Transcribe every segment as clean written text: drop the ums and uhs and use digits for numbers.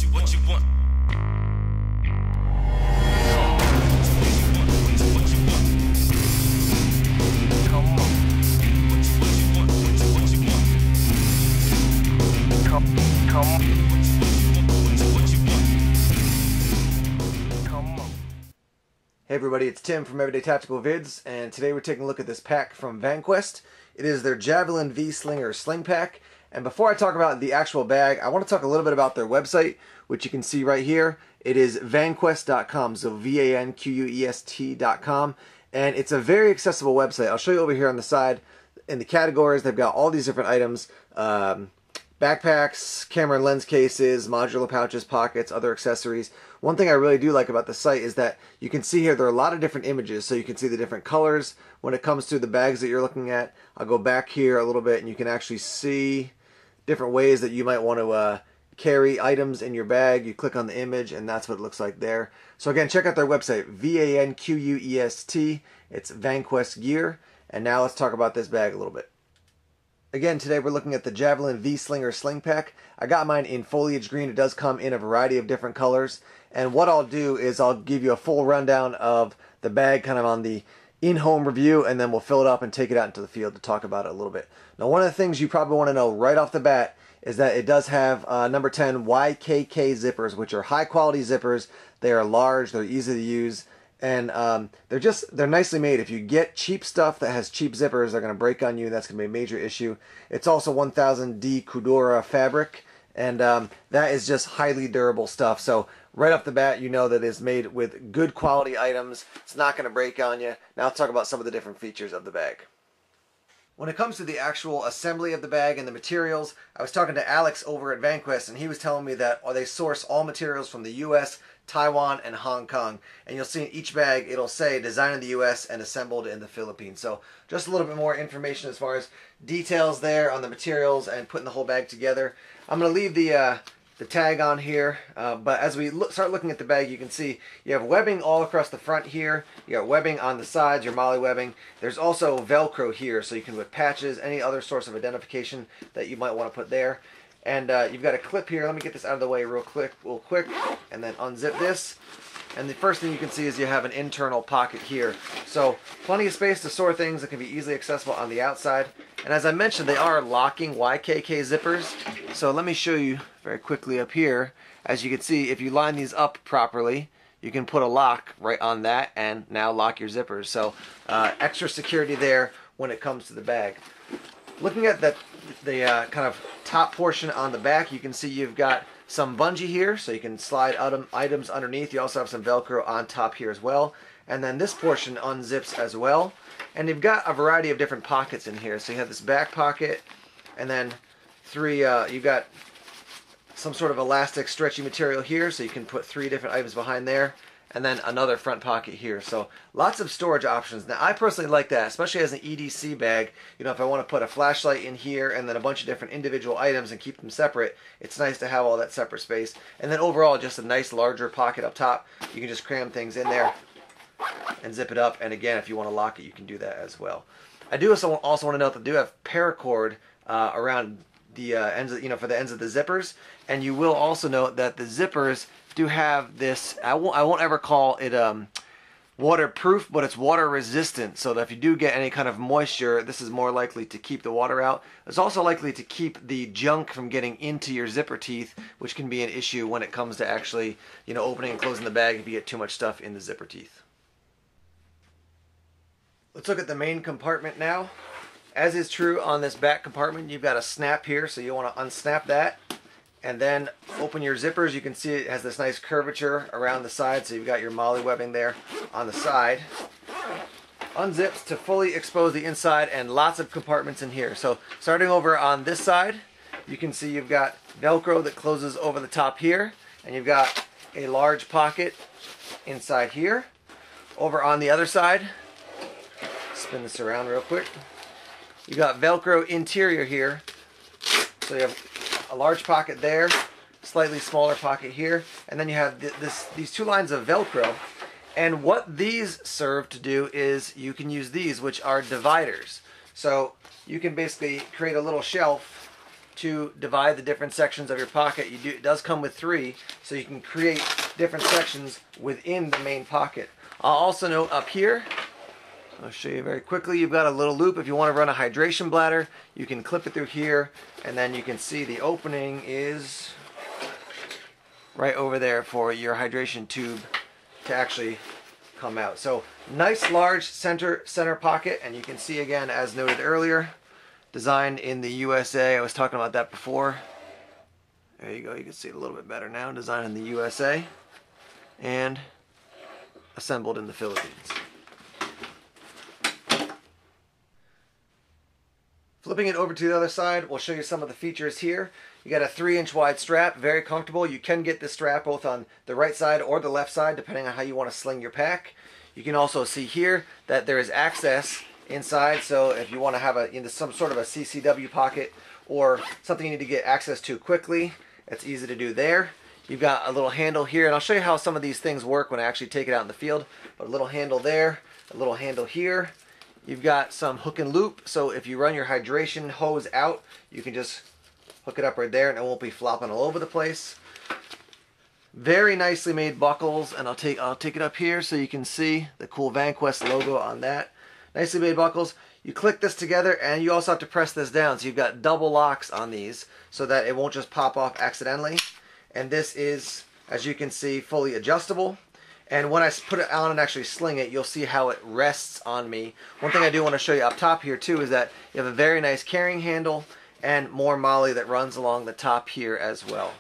what you want. Hey everybody, it's Tim from Everyday Tactical Vids, and today we're taking a look at this pack from Vanquest. It is their Javelin V-Slinger Sling Pack. And before I talk about the actual bag, I want to talk a little bit about their website, which you can see right here. It is vanquest.com, so V-A-N-Q-U-E-S-T.com. And it's a very accessible website. I'll show you over here on the side. In the categories, they've got all these different items. Backpacks, camera and lens cases, modular pouches, pockets, other accessories. One thing I really do like about the site is that you can see here there are a lot of different images, so you can see the different colors when it comes to the bags that you're looking at. I'll go back here a little bit and you can actually see different ways that you might want to carry items in your bag. You click on the image and that's what it looks like there. So again, check out their website, V-A-N-Q-U-E-S-T. It's Vanquest Gear. And now let's talk about this bag a little bit. Again, today we're looking at the Javelin V-Slinger Sling Pack. I got mine in foliage green. It does come in a variety of different colors. And what I'll do is I'll give you a full rundown of the bag kind of on the in-home review, and then we'll fill it up and take it out into the field to talk about it a little bit. Now, one of the things you probably want to know right off the bat is that it does have number 10 YKK zippers, which are high-quality zippers. They are large. They're easy to use. And they're nicely made. If you get cheap stuff that has cheap zippers, they're going to break on you. That's going to be a major issue. It's also 1000D Kudora fabric, and that is just highly durable stuff. So right off the bat, you know that it's made with good quality items. It's not going to break on you. Now let's talk about some of the different features of the bag. When it comes to the actual assembly of the bag and the materials, I was talking to Alex over at Vanquest, and he was telling me that they source all materials from the US, Taiwan, and Hong Kong. And you'll see in each bag, it'll say designed in the US and assembled in the Philippines. So just a little bit more information as far as details there on the materials and putting the whole bag together. I'm going to leave the tag on here, but as we start looking at the bag, you can see you have webbing all across the front here. You got webbing on the sides, your molly webbing. There's also Velcro here, so you can put patches, any other source of identification that you might want to put there. And you've got a clip here. Let me get this out of the way real quick, and then unzip this. And the first thing you can see is you have an internal pocket here. So plenty of space to store things that can be easily accessible on the outside. And as I mentioned, they are locking YKK zippers. So let me show you very quickly up here. As you can see, if you line these up properly, you can put a lock right on that and now lock your zippers. So extra security there when it comes to the bag. Looking at the kind of top portion on the back, you can see you've got some bungee here, so you can slide items underneath. You also have some Velcro on top here as well. And then this portion unzips as well. And you've got a variety of different pockets in here. So you have this back pocket, and then you've got some sort of elastic stretchy material here, so you can put 3 different items behind there. And then another front pocket here. So lots of storage options. Now I personally like that, especially as an EDC bag. You know, if I want to put a flashlight in here and then a bunch of different individual items and keep them separate, it's nice to have all that separate space. And then overall, just a nice larger pocket up top. You can just cram things in there and zip it up. And again, if you want to lock it, you can do that as well. I do also want to note that I do have paracord around the ends of, for the ends of the zippers. And you will also note that the zippers do have this, I won't ever call it waterproof, but it's water resistant, so that if you do get any kind of moisture, this is more likely to keep the water out. It's also likely to keep the junk from getting into your zipper teeth, which can be an issue when it comes to actually, opening and closing the bag if you get too much stuff in the zipper teeth. Let's look at the main compartment now. As is true on this back compartment, you've got a snap here, so you want to unsnap that. And then open your zippers. You can see it has this nice curvature around the side, so you've got your molly webbing there on the side. Unzips to fully expose the inside, and lots of compartments in here. So starting over on this side, you can see you've got Velcro that closes over the top here, and you've got a large pocket inside here. Over on the other side, spin this around real quick. You've got Velcro interior here, so you have a large pocket there, slightly smaller pocket here, and then you have these 2 lines of Velcro. And what these serve to do is you can use these, which are dividers. So you can basically create a little shelf to divide the different sections of your pocket. It does come with 3, so you can create different sections within the main pocket. I'll also note up here, I'll show you very quickly, you've got a little loop. If you want to run a hydration bladder, you can clip it through here, and then you can see the opening is right over there for your hydration tube to actually come out. So nice large center pocket, and you can see again, as noted earlier, designed in the USA. I was talking about that before. There you go, you can see it a little bit better now. Designed in the USA and assembled in the Philippines. Flipping it over to the other side, we'll show you some of the features here. You got a 3-inch wide strap, very comfortable. You can get this strap both on the right side or the left side, depending on how you want to sling your pack. You can also see here that there is access inside, so if you want to have some sort of a CCW pocket or something you need to get access to quickly, it's easy to do there. You've got a little handle here, and I'll show you how some of these things work when I actually take it out in the field. But a little handle there, a little handle here. You've got some hook and loop, so if you run your hydration hose out, you can just hook it up right there and it won't be flopping all over the place. Very nicely made buckles, and I'll take it up here so you can see the cool Vanquest logo on that. Nicely made buckles. You click this together, and you also have to press this down, so you've got double locks on these so that it won't just pop off accidentally. And this is, as you can see, fully adjustable. And when I put it on and actually sling it, you'll see how it rests on me. One thing I do want to show you up top here too is that you have a very nice carrying handle and more molly that runs along the top here as well.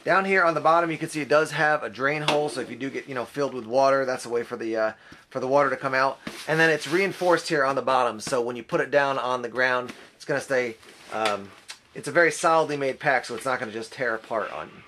Down here on the bottom, you can see it does have a drain hole, so if you do get filled with water, that's a way for the water to come out. And then it's reinforced here on the bottom, so when you put it down on the ground, it's going to stay. It's a very solidly made pack, so it's not going to just tear apart on you.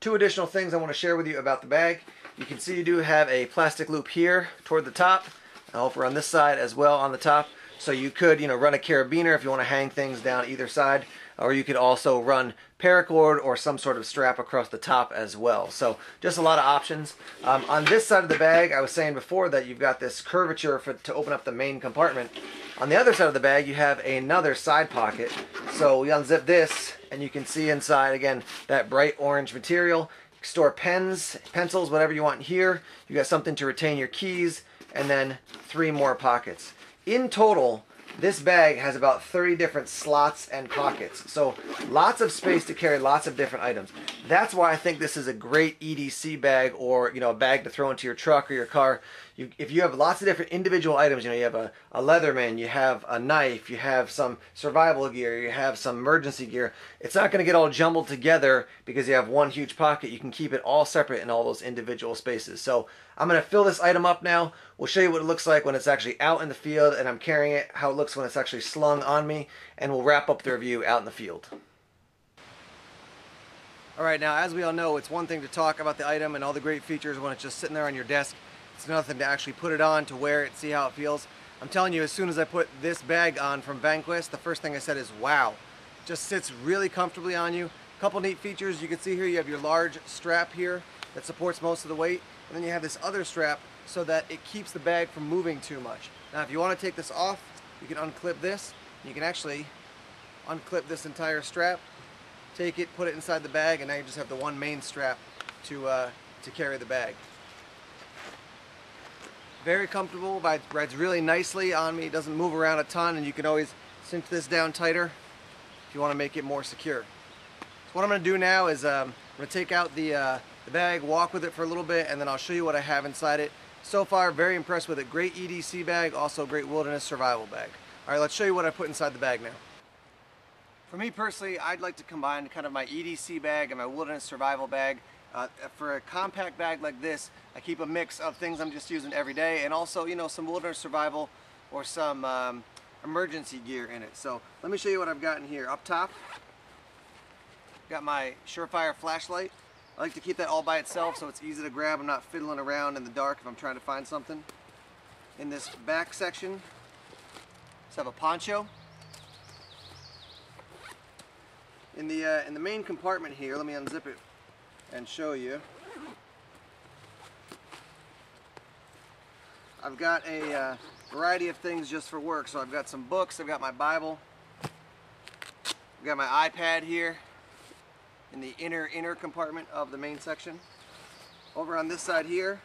2 additional things I want to share with you about the bag. You can see you do have a plastic loop here toward the top. I'll over on this side as well on the top. So you could, run a carabiner if you want to hang things down either side, or you could also run paracord or some sort of strap across the top as well. So just a lot of options. On this side of the bag, I was saying before that you've got this curvature to open up the main compartment. On the other side of the bag, you have another side pocket. So we unzip this, and you can see inside, again, that bright orange material. Store pens, pencils, whatever you want here. You got something to retain your keys, and then 3 more pockets. In total, this bag has about 30 different slots and pockets. So lots of space to carry lots of different items. That's why I think this is a great EDC bag, or a bag to throw into your truck or your car. If you have lots of different individual items, you have a Leatherman, you have a knife, you have some survival gear, you have some emergency gear. It's not going to get all jumbled together because you have one huge pocket. You can keep it all separate in all those individual spaces. So I'm going to fill this item up now. We'll show you what it looks like when it's actually out in the field and I'm carrying it, how it looks when it's actually slung on me, and we'll wrap up the review out in the field. Alright, now as we all know, it's one thing to talk about the item and all the great features when it's just sitting there on your desk. It's nothing to actually put it on, to wear it, see how it feels. I'm telling you, as soon as I put this bag on from Vanquest, the first thing I said is, wow. It just sits really comfortably on you. A couple neat features. You can see here you have your large strap here that supports most of the weight. And then you have this other strap so that it keeps the bag from moving too much. Now if you want to take this off, you can unclip this. You can actually unclip this entire strap, take it, put it inside the bag, and now you just have the one main strap to carry the bag. Very comfortable, rides really nicely on me. It doesn't move around a ton, and you can always cinch this down tighter if you want to make it more secure. So what I'm going to do now is I'm going to take out the bag, walk with it for a little bit, and then I'll show you what I have inside it. So far, very impressed with it. Great EDC bag, also great wilderness survival bag. All right, let's show you what I put inside the bag now. For me personally, I'd like to combine kind of my EDC bag and my wilderness survival bag. For a compact bag like this, I keep a mix of things I'm just using every day, and also, some wilderness survival or some emergency gear in it. So let me show you what I've got in here. Up top, got my Surefire flashlight. I like to keep that all by itself so it's easy to grab. I'm not fiddling around in the dark if I'm trying to find something. In this back section, let's have a poncho. In the main compartment here, let me unzip it and show you. I've got a variety of things just for work. So I've got some books, I've got my Bible, We got my iPad here in the inner compartment of the main section. Over on this side here,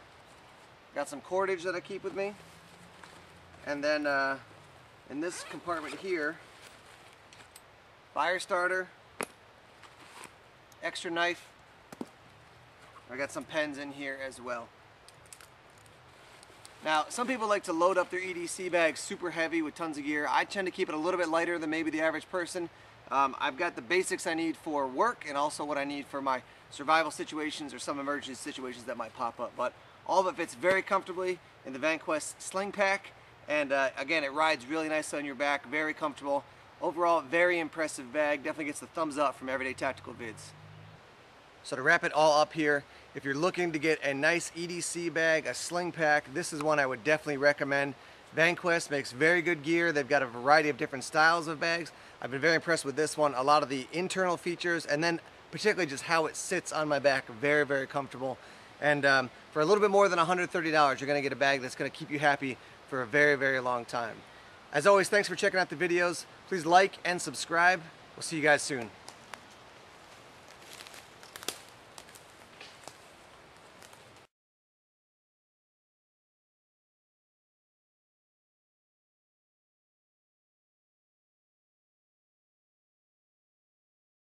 got some cordage that I keep with me. And then in this compartment here, fire starter, extra knife. I got some pens in here as well. Now, some people like to load up their EDC bags super heavy with tons of gear. I tend to keep it a little bit lighter than maybe the average person. I've got the basics I need for work and also what I need for my survival situations or some emergency situations that might pop up. But all of it fits very comfortably in the Vanquest Slingpack. And again, it rides really nice on your back, very comfortable. Overall, very impressive bag. Definitely gets the thumbs up from Everyday Tactical Vids. So to wrap it all up here, if you're looking to get a nice EDC bag, a Slingpack, this is one I would definitely recommend. Vanquest makes very good gear. They've got a variety of different styles of bags. I've been very impressed with this one. A lot of the internal features, and then particularly just how it sits on my back, very, very comfortable. And for a little bit more than $130, you're going to get a bag that's going to keep you happy for a very, very long time. As always, thanks for checking out the videos. Please like and subscribe. We'll see you guys soon.